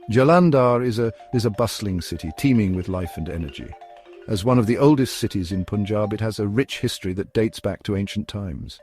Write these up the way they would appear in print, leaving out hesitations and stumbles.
Jalandhar is a bustling city, teeming with life and energy. As one of the oldest cities in Punjab, it has a rich history that dates back to ancient times.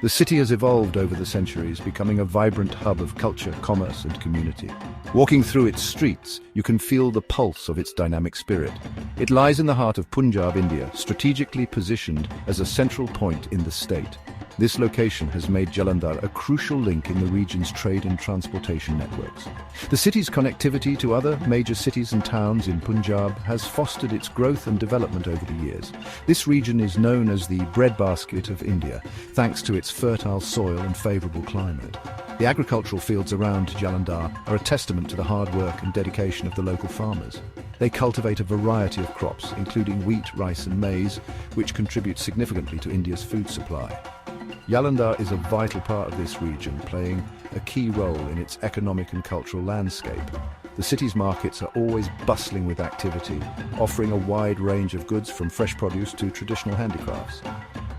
The city has evolved over the centuries, becoming a vibrant hub of culture, commerce and community. Walking through its streets, you can feel the pulse of its dynamic spirit. It lies in the heart of Punjab, India, strategically positioned as a central point in the state. This location has made Jalandhar a crucial link in the region's trade and transportation networks. The city's connectivity to other major cities and towns in Punjab has fostered its growth and development over the years. This region is known as the breadbasket of India, thanks to its fertile soil and favourable climate. The agricultural fields around Jalandhar are a testament to the hard work and dedication of the local farmers. They cultivate a variety of crops, including wheat, rice and maize, which contribute significantly to India's food supply. Jalandhar is a vital part of this region, playing a key role in its economic and cultural landscape. The city's markets are always bustling with activity, offering a wide range of goods from fresh produce to traditional handicrafts.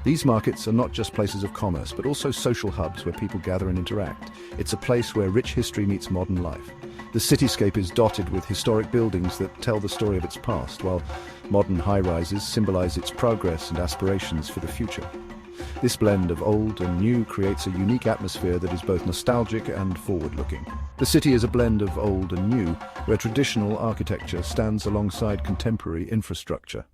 These markets are not just places of commerce, but also social hubs where people gather and interact. It's a place where rich history meets modern life. The cityscape is dotted with historic buildings that tell the story of its past, while modern high-rises symbolize its progress and aspirations for the future. This blend of old and new creates a unique atmosphere that is both nostalgic and forward-looking. The city is a blend of old and new, where traditional architecture stands alongside contemporary infrastructure.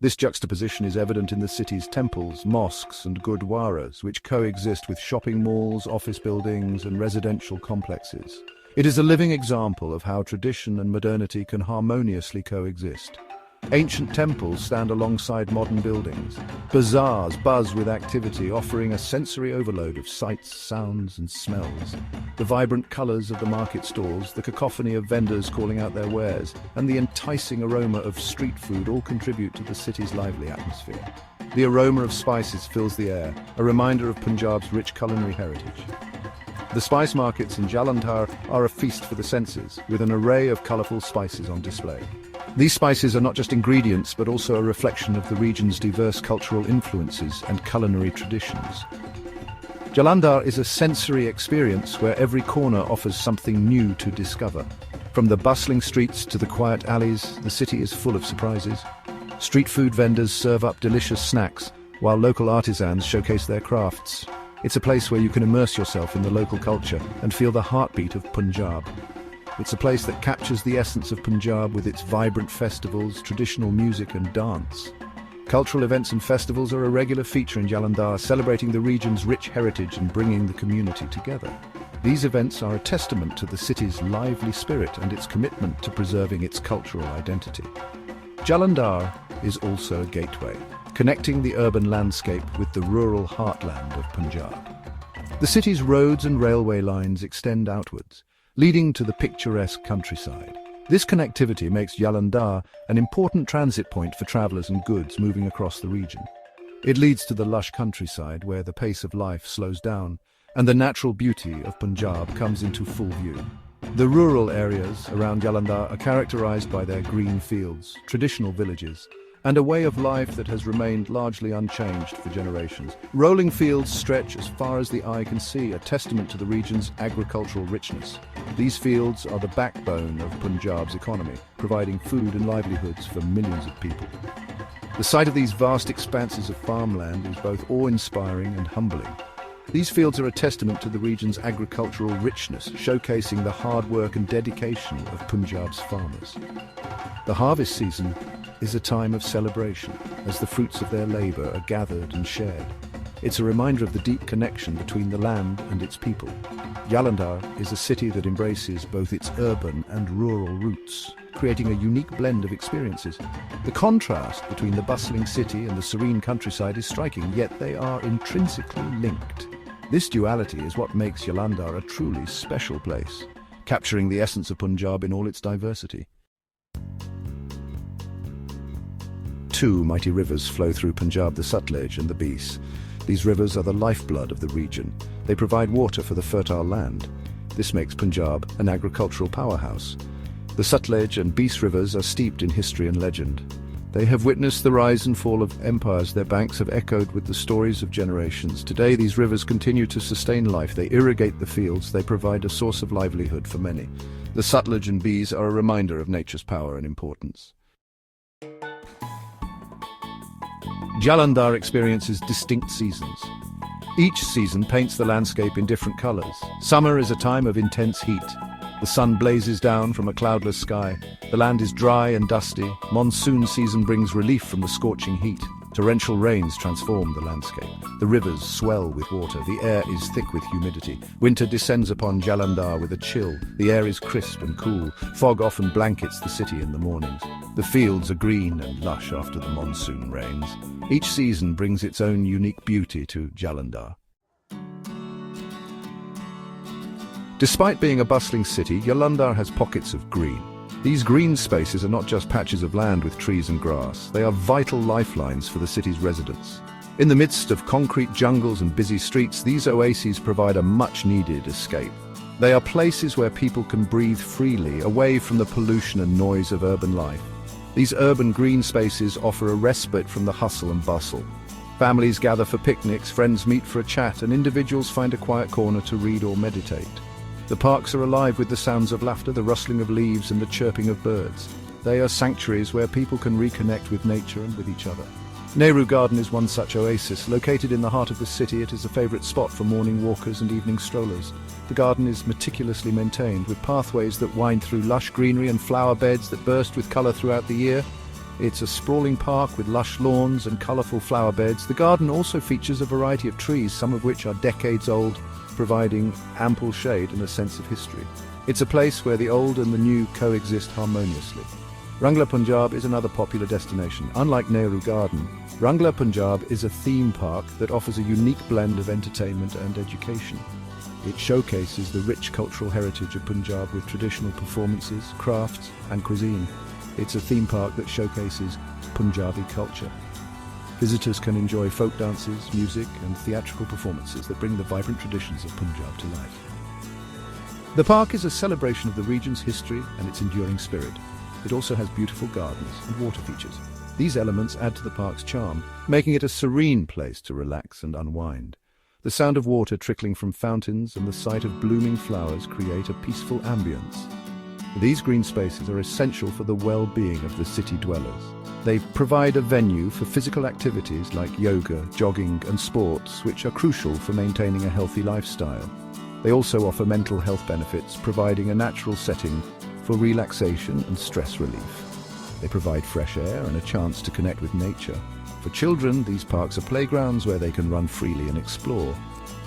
This juxtaposition is evident in the city's temples, mosques and gurdwaras, which coexist with shopping malls, office buildings and residential complexes. It is a living example of how tradition and modernity can harmoniously coexist. Ancient temples stand alongside modern buildings. Bazaars buzz with activity, offering a sensory overload of sights, sounds and smells. The vibrant colours of the market stalls, the cacophony of vendors calling out their wares, and the enticing aroma of street food all contribute to the city's lively atmosphere. The aroma of spices fills the air, a reminder of Punjab's rich culinary heritage. The spice markets in Jalandhar are a feast for the senses, with an array of colourful spices on display. These spices are not just ingredients, but also a reflection of the region's diverse cultural influences and culinary traditions. Jalandhar is a sensory experience where every corner offers something new to discover. From the bustling streets to the quiet alleys, the city is full of surprises. Street food vendors serve up delicious snacks, while local artisans showcase their crafts. It's a place where you can immerse yourself in the local culture and feel the heartbeat of Punjab. It's a place that captures the essence of Punjab with its vibrant festivals, traditional music and dance. Cultural events and festivals are a regular feature in Jalandhar, celebrating the region's rich heritage and bringing the community together. These events are a testament to the city's lively spirit and its commitment to preserving its cultural identity. Jalandhar is also a gateway, connecting the urban landscape with the rural heartland of Punjab. The city's roads and railway lines extend outwards, leading to the picturesque countryside. This connectivity makes Jalandhar an important transit point for travellers and goods moving across the region. It leads to the lush countryside where the pace of life slows down and the natural beauty of Punjab comes into full view. The rural areas around Jalandhar are characterised by their green fields, traditional villages, and a way of life that has remained largely unchanged for generations. Rolling fields stretch as far as the eye can see, a testament to the region's agricultural richness. These fields are the backbone of Punjab's economy, providing food and livelihoods for millions of people. The sight of these vast expanses of farmland is both awe-inspiring and humbling. These fields are a testament to the region's agricultural richness, showcasing the hard work and dedication of Punjab's farmers. The harvest season is a time of celebration, as the fruits of their labour are gathered and shared. It's a reminder of the deep connection between the land and its people. Jalandhar is a city that embraces both its urban and rural roots, creating a unique blend of experiences. The contrast between the bustling city and the serene countryside is striking, yet they are intrinsically linked. This duality is what makes Jalandhar a truly special place, capturing the essence of Punjab in all its diversity. Two mighty rivers flow through Punjab, the Sutlej and the Beas. These rivers are the lifeblood of the region. They provide water for the fertile land. This makes Punjab an agricultural powerhouse. The Sutlej and Beas rivers are steeped in history and legend. They have witnessed the rise and fall of empires. Their banks have echoed with the stories of generations. Today, these rivers continue to sustain life. They irrigate the fields. They provide a source of livelihood for many. The Sutlej and Bees are a reminder of nature's power and importance. Jalandhar experiences distinct seasons. Each season paints the landscape in different colors. Summer is a time of intense heat. The sun blazes down from a cloudless sky. The land is dry and dusty. Monsoon season brings relief from the scorching heat. Torrential rains transform the landscape. The rivers swell with water. The air is thick with humidity. Winter descends upon Jalandhar with a chill. The air is crisp and cool. Fog often blankets the city in the mornings. The fields are green and lush after the monsoon rains. Each season brings its own unique beauty to Jalandhar. Despite being a bustling city, Jalandhar has pockets of green. These green spaces are not just patches of land with trees and grass. They are vital lifelines for the city's residents. In the midst of concrete jungles and busy streets, these oases provide a much-needed escape. They are places where people can breathe freely, away from the pollution and noise of urban life. These urban green spaces offer a respite from the hustle and bustle. Families gather for picnics, friends meet for a chat, and individuals find a quiet corner to read or meditate. The parks are alive with the sounds of laughter, the rustling of leaves and the chirping of birds. They are sanctuaries where people can reconnect with nature and with each other. Nehru Garden is one such oasis. Located in the heart of the city, it is a favourite spot for morning walkers and evening strollers. The garden is meticulously maintained, with pathways that wind through lush greenery and flower beds that burst with colour throughout the year. It's a sprawling park with lush lawns and colourful flower beds. The garden also features a variety of trees, some of which are decades old, providing ample shade and a sense of history. It's a place where the old and the new coexist harmoniously. Rangla Punjab is another popular destination. Unlike Nehru Garden, Rangla Punjab is a theme park that offers a unique blend of entertainment and education. It showcases the rich cultural heritage of Punjab with traditional performances, crafts, and cuisine. It's a theme park that showcases Punjabi culture. Visitors can enjoy folk dances, music, and theatrical performances that bring the vibrant traditions of Punjab to life. The park is a celebration of the region's history and its enduring spirit. It also has beautiful gardens and water features. These elements add to the park's charm, making it a serene place to relax and unwind. The sound of water trickling from fountains and the sight of blooming flowers create a peaceful ambience. These green spaces are essential for the well-being of the city dwellers. They provide a venue for physical activities like yoga, jogging, and sports, which are crucial for maintaining a healthy lifestyle. They also offer mental health benefits, providing a natural setting for relaxation and stress relief. They provide fresh air and a chance to connect with nature. For children, these parks are playgrounds where they can run freely and explore.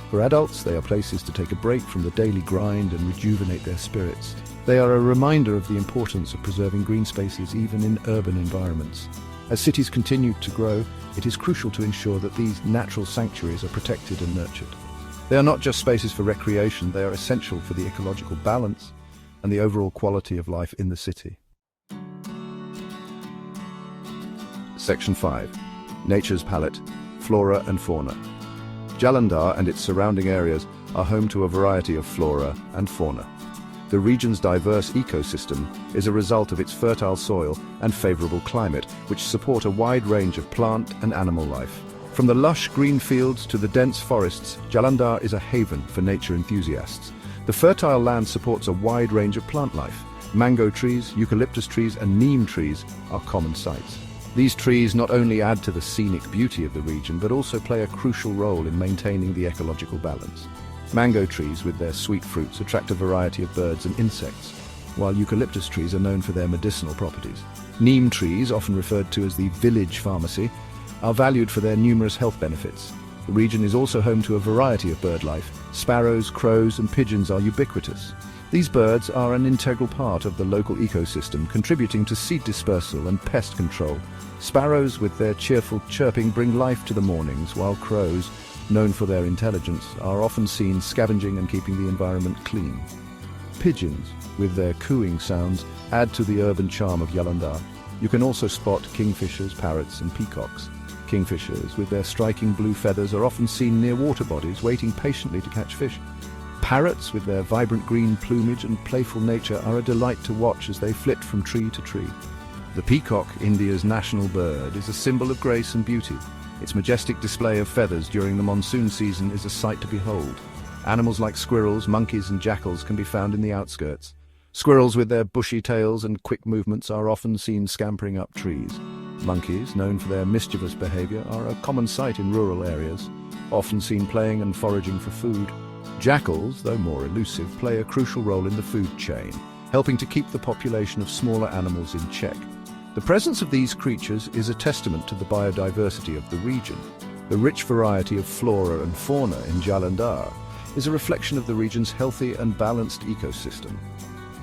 For adults, they are places to take a break from the daily grind and rejuvenate their spirits. They are a reminder of the importance of preserving green spaces even in urban environments. As cities continue to grow, it is crucial to ensure that these natural sanctuaries are protected and nurtured. They are not just spaces for recreation, they are essential for the ecological balance and the overall quality of life in the city. Section 5. Nature's Palette, Flora and Fauna. Jalandhar and its surrounding areas are home to a variety of flora and fauna. The region's diverse ecosystem is a result of its fertile soil and favorable climate, which support a wide range of plant and animal life. From the lush green fields to the dense forests, Jalandhar is a haven for nature enthusiasts. The fertile land supports a wide range of plant life. Mango trees, eucalyptus trees, and neem trees are common sights. These trees not only add to the scenic beauty of the region, but also play a crucial role in maintaining the ecological balance. Mango trees with their sweet fruits attract a variety of birds and insects, while eucalyptus trees are known for their medicinal properties. Neem trees, often referred to as the village pharmacy, are valued for their numerous health benefits. The region is also home to a variety of bird life. Sparrows, crows, and pigeons are ubiquitous. These birds are an integral part of the local ecosystem, contributing to seed dispersal and pest control. Sparrows, with their cheerful chirping, bring life to the mornings, while crows, known for their intelligence, are often seen scavenging and keeping the environment clean. Pigeons, with their cooing sounds, add to the urban charm of Jalandhar. You can also spot kingfishers, parrots, and peacocks. Kingfishers, with their striking blue feathers, are often seen near water bodies, waiting patiently to catch fish. Parrots, with their vibrant green plumage and playful nature, are a delight to watch as they flit from tree to tree. The peacock, India's national bird, is a symbol of grace and beauty. Its majestic display of feathers during the monsoon season is a sight to behold. Animals like squirrels, monkeys and jackals can be found in the outskirts. Squirrels with their bushy tails and quick movements are often seen scampering up trees. Monkeys, known for their mischievous behavior, are a common sight in rural areas, often seen playing and foraging for food. Jackals, though more elusive, play a crucial role in the food chain, helping to keep the population of smaller animals in check. The presence of these creatures is a testament to the biodiversity of the region. The rich variety of flora and fauna in Jalandhar is a reflection of the region's healthy and balanced ecosystem.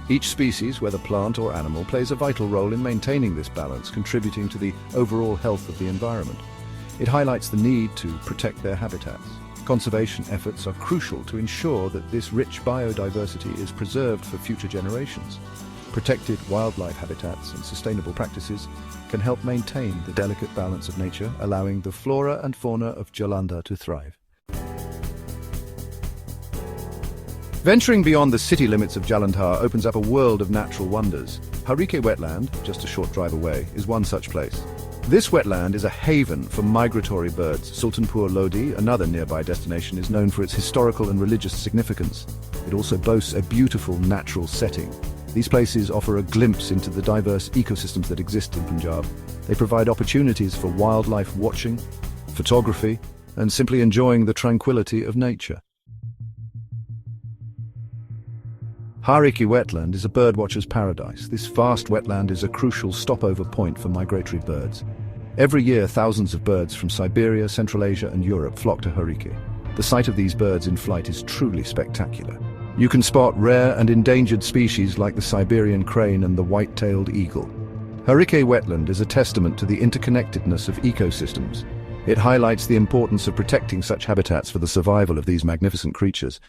Each species, whether plant or animal, plays a vital role in maintaining this balance, contributing to the overall health of the environment. It highlights the need to protect their habitats. Conservation efforts are crucial to ensure that this rich biodiversity is preserved for future generations. Protected wildlife habitats and sustainable practices can help maintain the delicate balance of nature, allowing the flora and fauna of Jalandhar to thrive. Venturing beyond the city limits of Jalandhar opens up a world of natural wonders. Harike wetland, just a short drive away, is one such place. This wetland is a haven for migratory birds. Sultanpur Lodi, another nearby destination, is known for its historical and religious significance. It also boasts a beautiful natural setting. These places offer a glimpse into the diverse ecosystems that exist in Punjab. They provide opportunities for wildlife watching, photography, and simply enjoying the tranquility of nature. Harike wetland is a birdwatcher's paradise. This vast wetland is a crucial stopover point for migratory birds. Every year, thousands of birds from Siberia, Central Asia, and Europe flock to Harike. The sight of these birds in flight is truly spectacular. You can spot rare and endangered species like the Siberian crane and the white-tailed eagle. Harike wetland is a testament to the interconnectedness of ecosystems. It highlights the importance of protecting such habitats for the survival of these magnificent creatures.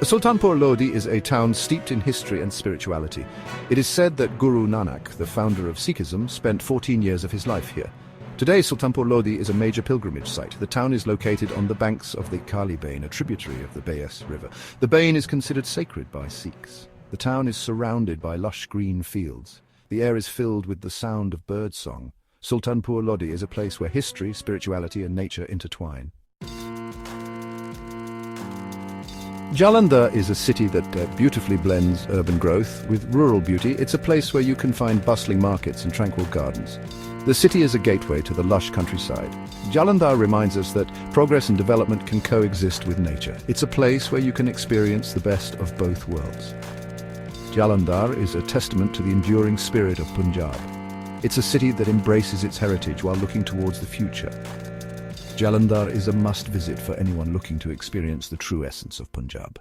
Sultanpur Lodi is a town steeped in history and spirituality. It is said that Guru Nanak, the founder of Sikhism, spent 14 years of his life here. Today, Sultanpur Lodi is a major pilgrimage site. The town is located on the banks of the Kali Bain, a tributary of the Beas River. The Bain is considered sacred by Sikhs. The town is surrounded by lush green fields. The air is filled with the sound of birdsong. Sultanpur Lodi is a place where history, spirituality, and nature intertwine. Jalandhar is a city that beautifully blends urban growth with rural beauty. It's a place where you can find bustling markets and tranquil gardens. The city is a gateway to the lush countryside. Jalandhar reminds us that progress and development can coexist with nature. It's a place where you can experience the best of both worlds. Jalandhar is a testament to the enduring spirit of Punjab. It's a city that embraces its heritage while looking towards the future. Jalandhar is a must-visit for anyone looking to experience the true essence of Punjab.